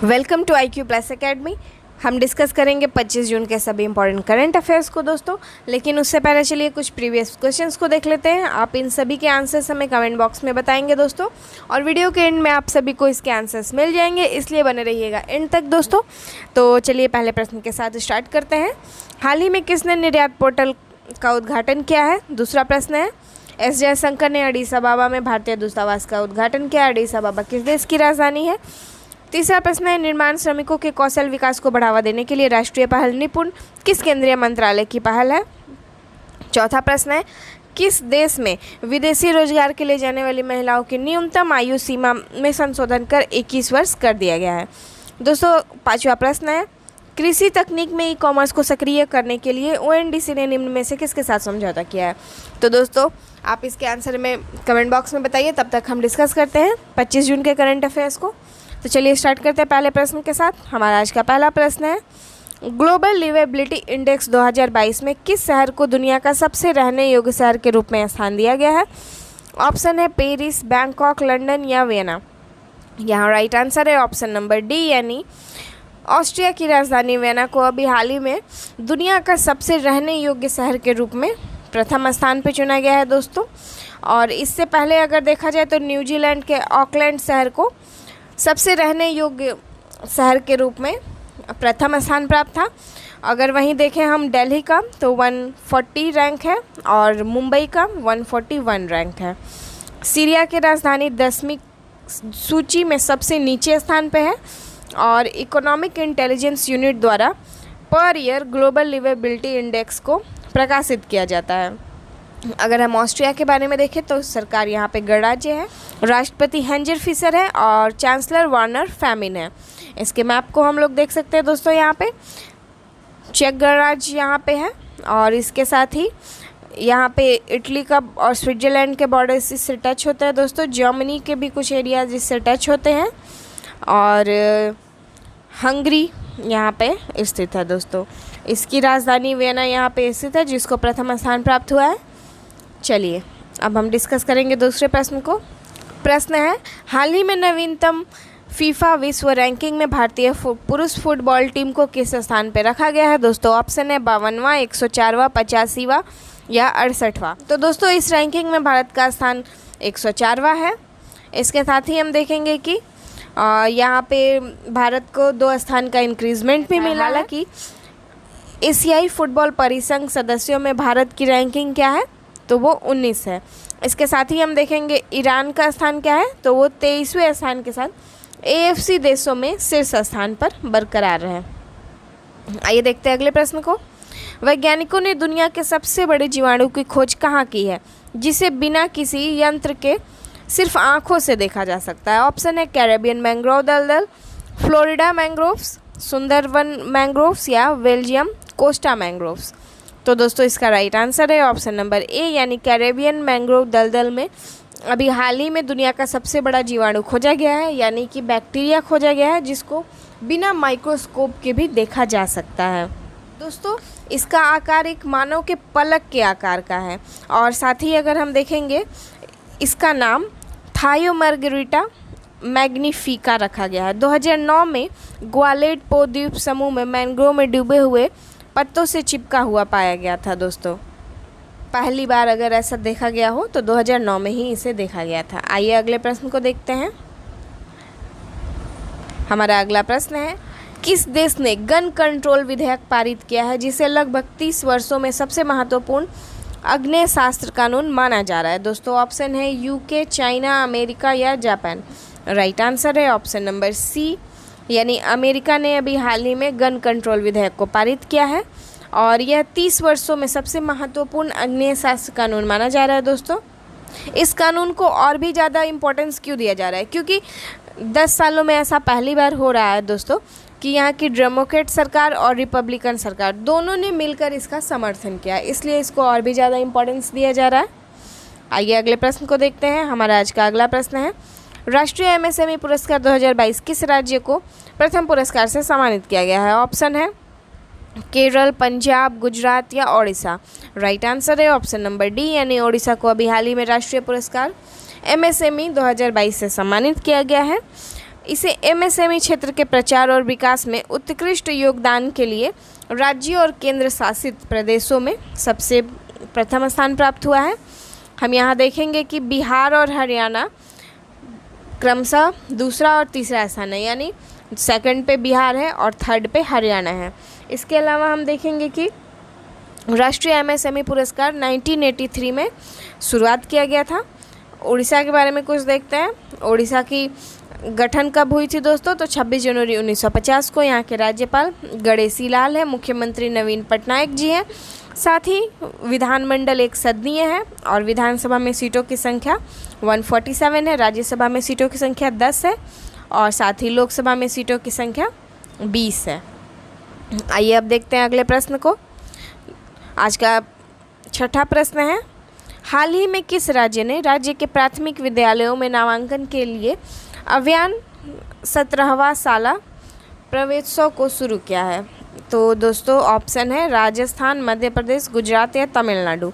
Welcome to IQ plus academy. हम discuss करेंगे 25 जून के सभी इंपॉर्टेंट करंट अफेयर्स को दोस्तों। लेकिन उससे पहले चलिए कुछ प्रीवियस क्वेश्चंस को देख लेते हैं। आप इन सभी के आंसर्स हमें कमेंट बॉक्स में बताएंगे दोस्तों, और वीडियो के एंड में आप सभी को इसके आंसर्स मिल जाएंगे, इसलिए बने रहिएगा एंड तक दोस्तों। तो चलिए पहले प्रश्न के साथ स्टार्ट करते हैं। हाल ही में किसने निर्यात पोर्टल का उद्घाटन किया है? दूसरा प्रश्न है, एस जयशंकर ने अडीस अबाबा में भारतीय दूतावास का उद्घाटन किया। अडीस अबाबा किस देश की राजधानी है? तीसरा प्रश्न है, निर्माण श्रमिकों के कौशल विकास को बढ़ावा देने के लिए राष्ट्रीय पहल निपुण किस केंद्रीय मंत्रालय की पहल है? चौथा प्रश्न है, किस देश में विदेशी रोजगार के लिए जाने वाली महिलाओं की न्यूनतम आयु सीमा में संशोधन कर 21 वर्ष कर दिया गया है? दोस्तों पांचवा प्रश्न है, कृषि तकनीक में ई-कॉमर्स को सक्रिय करने के लिए ONDC ने निम्न में से किसके साथ समझौता किया है? तो दोस्तों आप इसके आंसर में कमेंट बॉक्स में बताइए, तब तक हम डिस्कस करते हैं 25 जून के करंट अफेयर्स को। तो चलिए स्टार्ट करते हैं पहले प्रश्न के साथ। हमारा आज का पहला प्रश्न है, ग्लोबल लिवेबिलिटी इंडेक्स 2022 में किस शहर को दुनिया का सबसे रहने योग्य शहर के रूप में स्थान दिया गया है? ऑप्शन है पेरिस, बैंकॉक, लंदन या वियना। यहाँ राइट आंसर है ऑप्शन नंबर डी, यानी ऑस्ट्रिया की राजधानी वियना को अभी हाल ही में दुनिया का सबसे रहने योग्य शहर के रूप में प्रथम स्थान पर चुना गया है दोस्तों। और इससे पहले अगर देखा जाए तो न्यूजीलैंड के ऑकलैंड शहर को सबसे रहने योग्य शहर के रूप में प्रथम स्थान प्राप्त था। अगर वहीं देखें हम दिल्ली का तो 140 रैंक है और मुंबई का 141 रैंक है। सीरिया की राजधानी 10वीं सूची में सबसे नीचे स्थान पे है और इकोनॉमिक इंटेलिजेंस यूनिट द्वारा per year global liveability index को प्रकाशित किया जाता है। अगर हम ऑस्ट्रिया के बारे में देखें तो सरकार यहाँ पे गणराज्य है, राष्ट्रपति हेंजर फिशर है और चांसलर वार्नर फैमिन है। इसके मैप को हम लोग देख सकते हैं दोस्तों। यहाँ पे चेक गणराज्य यहाँ पे है और इसके साथ ही यहाँ पे इटली का और स्विट्जरलैंड के बॉर्डर्स इससे टच होते हैं दोस्तों। जर्मनी के भी कुछ एरियाज इससे टच होते हैं और हंगरी यहाँ पे स्थित है दोस्तों। इसकी राजधानी वियना यहाँ पे स्थित है, जिसको प्रथम स्थान प्राप्त हुआ है। चलिए अब हम डिस्कस करेंगे दूसरे प्रश्न को। प्रश्न है, हाल ही में नवीनतम फीफा विश्व रैंकिंग में भारतीय पुरुष फुटबॉल टीम को किस स्थान पर रखा गया है? दोस्तों ऑप्शन है 52वां, 104वां, 85वां या 68वां। तो दोस्तों इस रैंकिंग में भारत का स्थान 104वां है। इसके साथ ही हम देखेंगे कि यहाँ पे भारत को 2 स्थान का इंक्रीजमेंट भी मिला। हालांकि एशियाई फुटबॉल परिसंघ सदस्यों में भारत की रैंकिंग क्या है? तो वो 19 है। इसके साथ ही हम देखेंगे ईरान का स्थान क्या है? तो वो 23वें स्थान के साथ AFC देशों में शीर्ष स्थान पर बरकरार है। आइए देखते हैं अगले प्रश्न को। वैज्ञानिकों ने दुनिया के सबसे बड़े जीवाणु की खोज कहाँ की है, जिसे बिना किसी यंत्र के सिर्फ आँखों से देखा जा सकता है? ऑप्शन है कैरेबियन मैंग्रोव दलदल, फ्लोरिडा मैंग्रोव्स, सुंदरवन मैंग्रोव्स या बेल्जियम कोस्टा मैंग्रोव्स। तो दोस्तों इसका राइट आंसर है ऑप्शन नंबर ए, यानी कैरेबियन मैंग्रोव दलदल में अभी हाल ही में दुनिया का सबसे बड़ा जीवाणु खोजा गया है, यानी कि बैक्टीरिया खोजा गया है, जिसको बिना माइक्रोस्कोप के भी देखा जा सकता है। दोस्तों इसका आकार एक मानव के पलक के आकार का है और साथ ही अगर हम देखेंगे इसका नाम थायोमार्गेरिटा मैग्निफिका रखा गया है। 2009 में ग्वालेड पो द्वीप समूह में मैंग्रोव में डूबे हुए पत्तों से चिपका हुआ पाया गया था दोस्तों। पहली बार अगर ऐसा देखा गया हो तो 2009 में ही इसे देखा गया था। आइए अगले प्रश्न को देखते हैं। हमारा अगला प्रश्न है, किस देश ने गन कंट्रोल विधेयक पारित किया है, जिसे लगभग 30 वर्षों में सबसे महत्वपूर्ण अग्नेयशास्त्र कानून माना जा रहा है? दोस्तों ऑप्शन है UK, चाइना, अमेरिका या जापान। राइट आंसर है ऑप्शन नंबर सी, यानी अमेरिका ने अभी हाल ही में गन कंट्रोल विधेयक को पारित किया है और यह 30 वर्षों में सबसे महत्वपूर्ण अग्नेयशास्त्र कानून माना जा रहा है दोस्तों। इस कानून को और भी ज़्यादा इम्पोर्टेंस क्यों दिया जा रहा है? क्योंकि 10 सालों में ऐसा पहली बार हो रहा है दोस्तों कि यहाँ की डेमोक्रेट सरकार और रिपब्लिकन सरकार दोनों ने मिलकर इसका समर्थन किया, इसलिए इसको और भी ज़्यादा इम्पोर्टेंस दिया जा रहा है। आइए अगले प्रश्न को देखते हैं। हमारा आज का अगला प्रश्न है, राष्ट्रीय MSME पुरस्कार 2022 किस राज्य को प्रथम पुरस्कार से सम्मानित किया गया है? ऑप्शन है केरल, पंजाब, गुजरात या ओडिशा। राइट आंसर है ऑप्शन नंबर डी, यानी ओडिशा को अभी हाल ही में राष्ट्रीय पुरस्कार MSME 2022 से सम्मानित किया गया है। इसे एमएसएमई क्षेत्र के प्रचार और विकास में उत्कृष्ट योगदान के लिए राज्यों और केंद्र शासित प्रदेशों में सबसे प्रथम स्थान प्राप्त हुआ है। हम यहाँ देखेंगे कि बिहार और हरियाणा क्रमशः दूसरा और तीसरा स्थान है, यानी सेकंड पे बिहार है और थर्ड पे हरियाणा है। इसके अलावा हम देखेंगे कि राष्ट्रीय एमएसएमई पुरस्कार 1983 में शुरुआत किया गया था। उड़ीसा के बारे में कुछ देखते हैं। उड़ीसा की गठन कब हुई थी दोस्तों? तो 26 जनवरी 1950 को। यहाँ के राज्यपाल गणेशी लाल है, मुख्यमंत्री नवीन पटनायक जी हैं। साथ ही विधानमंडल एक सदनीय है और विधानसभा में सीटों की संख्या 147 है, राज्यसभा में सीटों की संख्या 10 है और साथ ही लोकसभा में सीटों की संख्या 20 है। आइए अब देखते हैं अगले प्रश्न को। आज का छठा प्रश्न है, हाल ही में किस राज्य ने राज्य के प्राथमिक विद्यालयों में नामांकन के लिए अभियान 17वां शाला प्रवेशोत्सव को शुरू किया है? तो दोस्तों ऑप्शन है राजस्थान, मध्य प्रदेश, गुजरात या तमिलनाडु।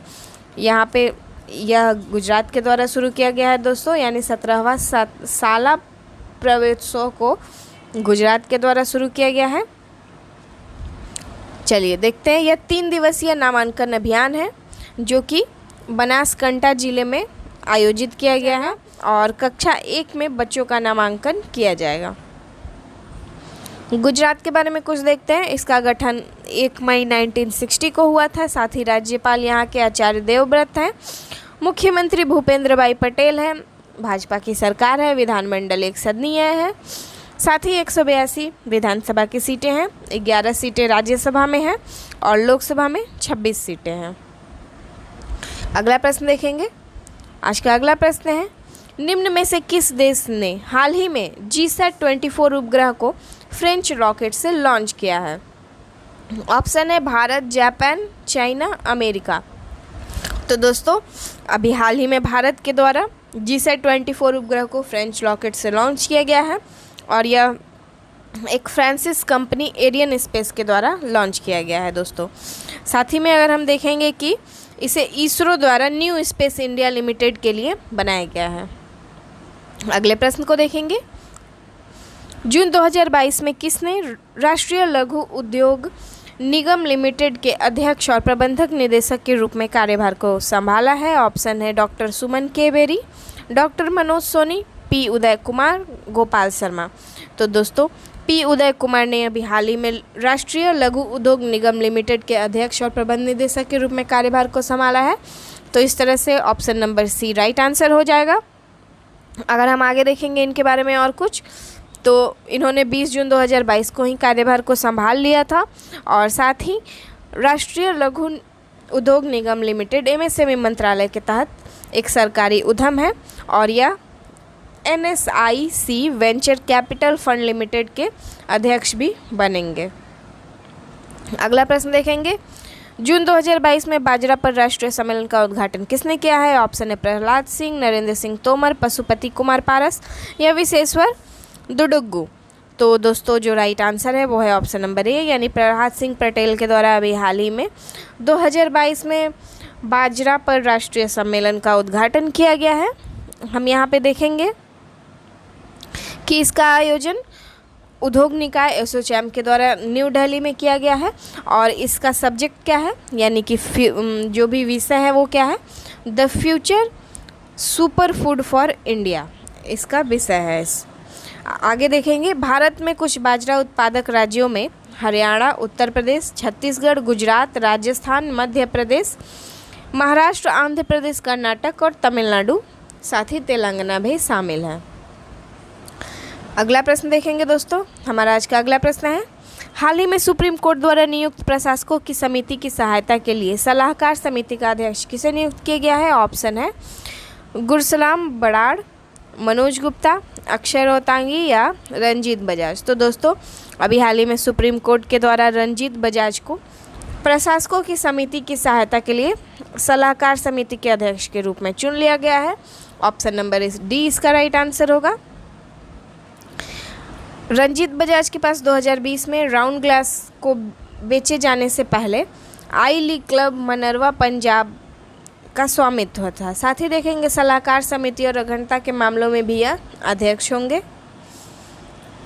यहाँ पे यह गुजरात के द्वारा शुरू किया गया है दोस्तों, यानी 17वां शाला प्रवेशोत्सव को गुजरात के द्वारा शुरू किया गया है। चलिए देखते हैं। यह 3 दिवसीय नामांकन अभियान है जो कि बनासकांठा जिले में आयोजित किया गया है और कक्षा 1 में बच्चों का नामांकन किया जाएगा। गुजरात के बारे में कुछ देखते हैं। इसका गठन 1 मई 1960 को हुआ था। साथ ही राज्यपाल यहाँ के आचार्य देवव्रत हैं, मुख्यमंत्री भूपेंद्र भाई पटेल हैं, भाजपा की सरकार है, विधानमंडल एक सदनीय है। साथ ही 182 विधानसभा की सीटें हैं, 11 सीटें राज्यसभा में हैं और लोकसभा में 26 सीटें हैं। अगला प्रश्न देखेंगे। आज का अगला प्रश्न है, निम्न में से किस देश ने हाल ही में GSAT-24 उपग्रह को फ्रेंच रॉकेट से लॉन्च किया है? ऑप्शन है भारत, जापान, चाइना, अमेरिका। तो दोस्तों अभी हाल ही में भारत के द्वारा GSAT-24 उपग्रह को फ्रेंच रॉकेट से लॉन्च किया गया है और यह एक फ्रांसीसी कंपनी एरियन स्पेस के द्वारा लॉन्च किया गया है दोस्तों। साथ ही में अगर हम देखेंगे कि इसे इसरो द्वारा न्यू स्पेस इंडिया लिमिटेड के लिए बनाया गया है। अगले प्रश्न को देखेंगे। जून 2022 में किसने राष्ट्रीय लघु उद्योग निगम लिमिटेड के अध्यक्ष और प्रबंधक निदेशक के रूप में कार्यभार को संभाला है? ऑप्शन है doctor Suman K Bery, doctor Manoj Soni, P Uday Kumar, Gopal Sharma. तो दोस्तों पी उदय कुमार ने अभी हाल ही में राष्ट्रीय लघु उद्योग निगम लिमिटेड के अध्यक्ष और प्रबंध निदेशक के रूप में कार्यभार को संभाला है। तो इस तरह से option number C right answer हो जाएगा। अगर हम आगे देखेंगे इनके बारे में और कुछ, तो इन्होंने 20 जून 2022 को ही कार्यभार को संभाल लिया था और साथ ही राष्ट्रीय लघु उद्योग निगम लिमिटेड एमएसएमई मंत्रालय के तहत एक सरकारी उद्यम है और यह NSIC venture capital fund limited के अध्यक्ष भी बनेंगे। अगला प्रश्न देखेंगे। जून 2022 में बाजरा पर राष्ट्रीय सम्मेलन का उद्घाटन किसने किया है? ऑप्शन है प्रहलाद सिंह, नरेंद्र सिंह तोमर, पशुपति कुमार पारस या विशेश्वर दुडुग्गू। तो दोस्तों जो राइट आंसर है वो है ऑप्शन नंबर ए, यानी प्रहलाद सिंह पटेल के द्वारा अभी हाल ही में 2022 में बाजरा पर राष्ट्रीय सम्मेलन का उद्घाटन किया गया है। हम यहाँ पे देखेंगे कि इसका आयोजन उद्योग निकाय एसोचैम के द्वारा न्यू दिल्ली में किया गया है और इसका सब्जेक्ट क्या है, यानी कि जो भी विषय है वो क्या है, the future super food for India इसका विषय है। आगे देखेंगे। भारत में कुछ बाजरा उत्पादक राज्यों में हरियाणा, उत्तर प्रदेश, छत्तीसगढ़, गुजरात, राजस्थान, मध्य प्रदेश, महाराष्ट्र, आंध्र प्रदेश, कर्नाटक और तमिलनाडु, साथ ही तेलंगाना भी शामिल है। अगला प्रश्न देखेंगे दोस्तों। हमारा आज का अगला प्रश्न है, हाल ही में सुप्रीम कोर्ट द्वारा नियुक्त प्रशासकों की समिति की सहायता के लिए सलाहकार समिति का अध्यक्ष किसे नियुक्त किया गया है? ऑप्शन है गुरसलाम बड़ाड़, मनोज गुप्ता, अक्षय रोहतांगी या रंजीत बजाज। तो दोस्तों अभी हाल ही में सुप्रीम कोर्ट के द्वारा रंजीत बजाज को प्रशासकों की समिति की सहायता के लिए सलाहकार समिति के अध्यक्ष के रूप में चुन लिया गया है। ऑप्शन नंबर डी इसका राइट आंसर होगा। रंजीत बजाज के पास 2020 में राउंड ग्लास को बेचे जाने से पहले आई लीग क्लब मनरवा पंजाब का स्वामित्व था। साथ ही देखेंगे सलाहकार समिति और अखंडता के मामलों में भी यह अध्यक्ष होंगे।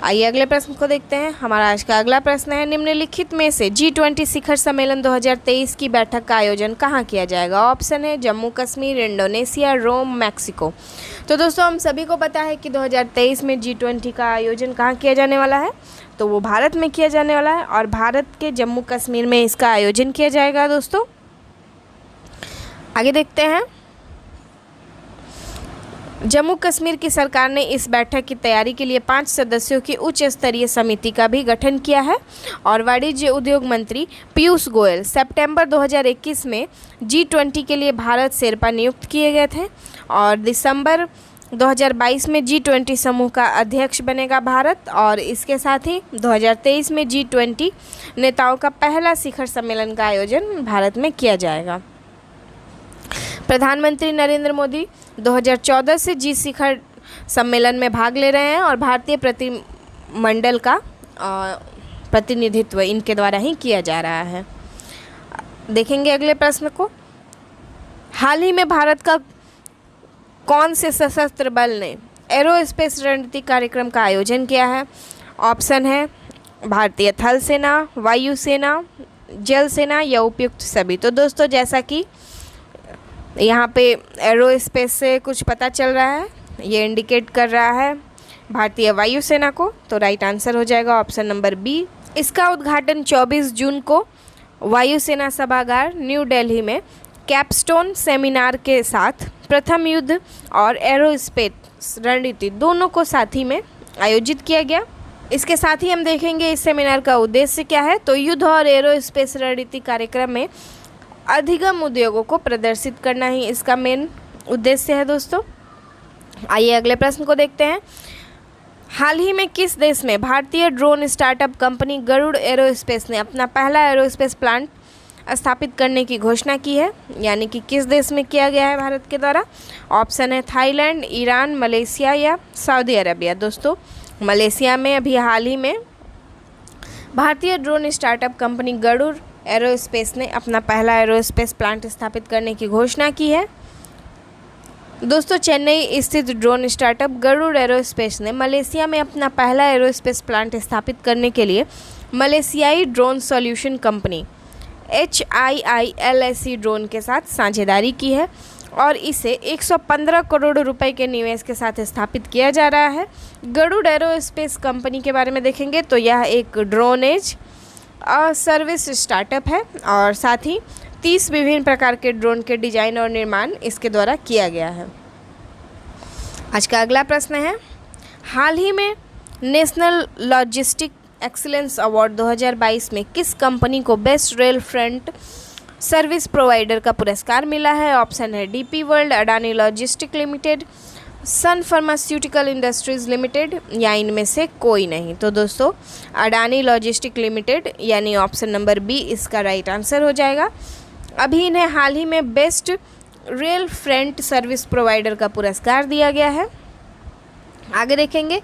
आइए अगले प्रश्न को देखते हैं। हमारा आज का अगला प्रश्न है, निम्नलिखित में से G20 शिखर सम्मेलन 2023 की बैठक का आयोजन कहाँ किया जाएगा? ऑप्शन है जम्मू कश्मीर, इंडोनेशिया, रोम, मैक्सिको। तो दोस्तों हम सभी को पता है कि 2023 में G20 का आयोजन कहाँ किया जाने वाला है, तो वो भारत में किया जाने वाला है और भारत के जम्मू कश्मीर में इसका आयोजन किया जाएगा। दोस्तों आगे देखते हैं। जम्मू कश्मीर की सरकार ने इस बैठक की तैयारी के लिए 5 सदस्यों की उच्च स्तरीय समिति का भी गठन किया है और वाणिज्य उद्योग मंत्री पीयूष गोयल सितंबर 2021 में G20 के लिए भारत शेरपा नियुक्त किए गए थे और दिसंबर 2022 में G20 समूह का अध्यक्ष बनेगा भारत और इसके साथ ही 2023 में G20 नेताओं का पहला शिखर सम्मेलन का आयोजन भारत में किया जाएगा। प्रधानमंत्री नरेंद्र मोदी 2014 से जी शिखर सम्मेलन में भाग ले रहे हैं और भारतीय प्रतिनिधिमंडल का प्रतिनिधित्व इनके द्वारा ही किया जा रहा है। देखेंगे अगले प्रश्न को। हाल ही में भारत का कौन से सशस्त्र बल ने एरोस्पेस रणनीति कार्यक्रम का आयोजन किया है? ऑप्शन है भारतीय थल सेना, वायु सेना, जल सेना या उपयुक्त सभी। तो दोस्तों जैसा कि यहाँ पे एरोस्पेस से कुछ पता चल रहा है, ये इंडिकेट कर रहा है भारतीय वायुसेना को, तो राइट आंसर हो जाएगा ऑप्शन नंबर बी। इसका उद्घाटन 24 जून को वायुसेना सभागार न्यू दिल्ली में कैपस्टोन सेमिनार के साथ प्रथम युद्ध और एरोस्पेस रणनीति दोनों को साथ ही में आयोजित किया गया। इसके साथ ही हम देखेंगे इस सेमिनार का उद्देश्य क्या है। तो युद्ध और एरोस्पेस रणनीति कार्यक्रम में अधिगम उद्योगों को प्रदर्शित करना ही इसका मेन उद्देश्य है। दोस्तों आइए अगले प्रश्न को देखते हैं। हाल ही में किस देश में भारतीय drone startup company Garuda aerospace ने अपना पहला एरोस्पेस प्लांट स्थापित करने की घोषणा की है? यानी कि किस देश में किया गया है भारत के द्वारा? ऑप्शन है थाईलैंड, ईरान, मलेशिया या सऊदी अरबिया। दोस्तों मलेशिया में अभी हाल ही में भारतीय drone startup company Garuda aerospace ने अपना पहला एरोस्पेस प्लांट स्थापित करने की घोषणा की है। दोस्तों चेन्नई स्थित ड्रोन स्टार्टअप गरुड़ एरोस्पेस ने मलेशिया में अपना पहला एरोस्पेस प्लांट स्थापित करने के लिए मलेशियाई drone solution company HIILSC drone के साथ साझेदारी की है और इसे 115 करोड़ रुपए के निवेश के साथ स्थापित किया जा रहा है। गरुड़ एरोस्पेस कंपनी के बारे में देखेंगे तो यह एक ड्रोन एज सर्विस स्टार्टअप है और साथ ही 30 विभिन्न प्रकार के ड्रोन के डिजाइन और निर्माण इसके द्वारा किया गया है। आज का अगला प्रश्न है, हाल ही में नेशनल लॉजिस्टिक एक्सीलेंस अवार्ड 2022 में किस कंपनी को best rail front service provider का पुरस्कार मिला है? ऑप्शन है DP World, Adani Logistic Limited, Sun Pharmaceutical Industries Limited या इनमें से कोई नहीं। तो दोस्तों अडानी लॉजिस्टिक लिमिटेड यानी ऑप्शन नंबर बी इसका राइट आंसर हो जाएगा। अभी इन्हें हाल ही में best rail front service provider का पुरस्कार दिया गया है। आगे देखेंगे,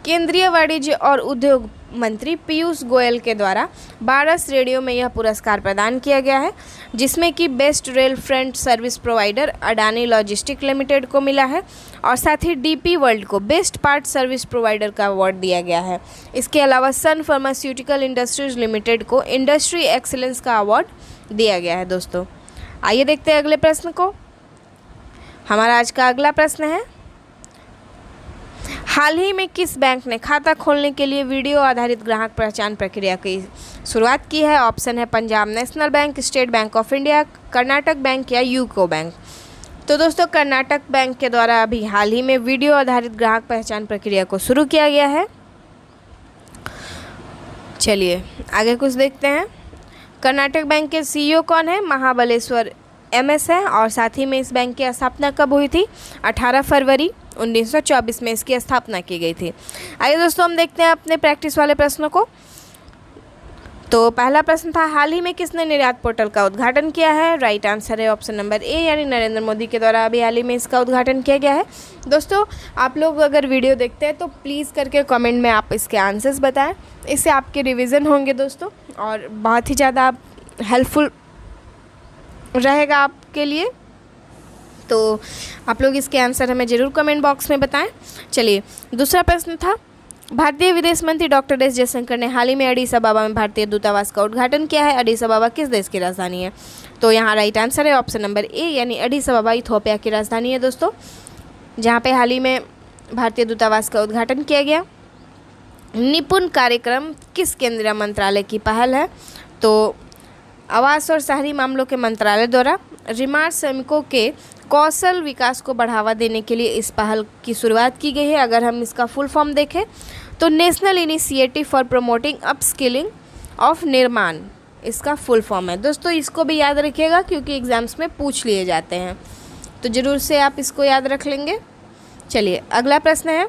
केंद्रीय वाणिज्य और उद्योग मंत्री पीयूष गोयल के द्वारा 12 श्रेणियों में यह पुरस्कार प्रदान किया गया है, जिसमें कि best rail front service provider Adani Logistic limited को मिला है और साथ ही DP वर्ल्ड को बेस्ट पार्ट सर्विस प्रोवाइडर का अवार्ड दिया गया है। इसके अलावा सन फार्मास्यूटिकल इंडस्ट्रीज लिमिटेड को इंडस्ट्री एक्सीलेंस का अवार्ड दिया गया है। दोस्तों आइए देखते हैं अगले प्रश्न को। हमारा आज का अगला प्रश्न है, हाल ही में किस बैंक ने खाता खोलने के लिए वीडियो आधारित ग्राहक पहचान प्रक्रिया की शुरुआत की है? ऑप्शन है Punjab national bank, state bank of India, Karnataka bank या यूको बैंक। तो दोस्तों कर्नाटक बैंक के द्वारा अभी हाल ही में वीडियो आधारित ग्राहक पहचान प्रक्रिया को शुरू किया गया है। चलिए आगे कुछ देखते हैं। कर्नाटक बैंक के CEO कौन है? महाबलेश्वर MS है और साथ ही में इस बैंक की स्थापना कब हुई थी? 18 फरवरी 1924 में इसकी स्थापना की गई थी। आइए दोस्तों हम देखते हैं अपने प्रैक्टिस वाले प्रश्नों को। तो पहला प्रश्न था, हाल ही में किसने निर्यात पोर्टल का उद्घाटन किया है? राइट आंसर है ऑप्शन नंबर ए यानी नरेंद्र मोदी के द्वारा अभी हाल ही में इसका उद्घाटन किया गया है। दोस्तों आप लोग अगर वीडियो देखते हैं तो प्लीज़ करके कमेंट में आप इसके आंसर्स बताएं, इससे आपके रिवीजन होंगे दोस्तों और बहुत ही ज़्यादा हेल्पफुल रहेगा आपके लिए। तो आप लोग इसके आंसर हमें ज़रूर कमेंट बॉक्स में बताएं। चलिए दूसरा प्रश्न था, भारतीय विदेश मंत्री डॉक्टर एस जयशंकर ने हाल ही में एडिस अबाबा में भारतीय दूतावास का उद्घाटन किया है। एडिस अबाबा किस देश की राजधानी है? तो यहाँ राइट आंसर है ऑप्शन नंबर ए, यानी एडिस अबाबा इथियोपिया की राजधानी है दोस्तों, जहाँ पे हाल ही में भारतीय दूतावास का उद्घाटन किया गया। निपुण कार्यक्रम किस केंद्रीय मंत्रालय की पहल है? तो आवास और शहरी मामलों के मंत्रालय द्वारा रिमांड श्रमिकों के कौशल विकास को बढ़ावा देने के लिए इस पहल की शुरुआत की गई है। अगर हम इसका फुल फॉर्म देखें तो national initiative for promoting upskilling of निर्माण इसका फुल फॉर्म है दोस्तों। इसको भी याद रखिएगा क्योंकि एग्जाम्स में पूछ लिए जाते हैं, तो ज़रूर से आप इसको याद रख लेंगे। चलिए अगला प्रश्न है,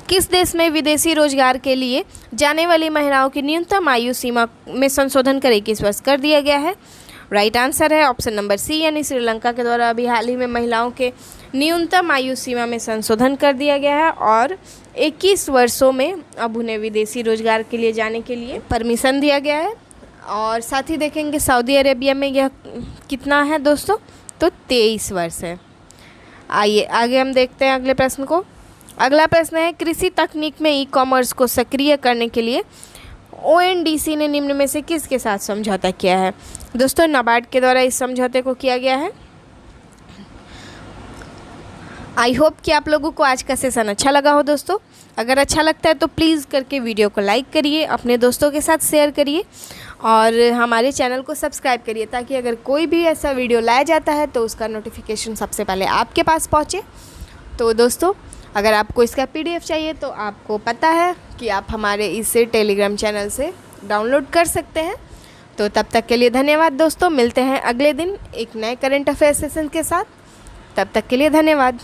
किस देश में विदेशी रोजगार के लिए जाने वाली महिलाओं की न्यूनतम आयु सीमा में संशोधन कर 21 वर्ष कर दिया गया है? राइट आंसर है ऑप्शन नंबर सी, यानी श्रीलंका के द्वारा अभी हाल ही में महिलाओं के न्यूनतम आयु सीमा में संशोधन कर दिया गया है और 21 वर्षों में अब उन्हें विदेशी रोजगार के लिए जाने के लिए परमिशन दिया गया है। और साथ ही देखेंगे सऊदी अरेबिया में यह कितना है दोस्तों? तो 23 वर्ष है। आइए आगे हम देखते हैं अगले प्रश्न को। अगला प्रश्न है, कृषि तकनीक में ई कॉमर्स को सक्रिय करने के लिए ONDC ने निम्न में से किसके साथ समझौता किया है? दोस्तों नाबार्ड के द्वारा इस समझौते को किया गया है। आई होप कि आप लोगों को आज का सेशन अच्छा लगा हो दोस्तों। अगर अच्छा लगता है तो प्लीज़ करके वीडियो को लाइक करिए, अपने दोस्तों के साथ शेयर करिए और हमारे चैनल को सब्सक्राइब करिए ताकि अगर कोई भी ऐसा वीडियो लाया जाता है तो उसका नोटिफिकेशन सबसे पहले आपके पास पहुँचे। तो दोस्तों अगर आपको इसका PDF चाहिए तो आपको पता है कि आप हमारे इस टेलीग्राम चैनल से डाउनलोड कर सकते हैं। तो तब तक के लिए धन्यवाद दोस्तों, मिलते हैं अगले दिन एक नए करंट अफेयर सेशन के साथ। तब तक के लिए धन्यवाद।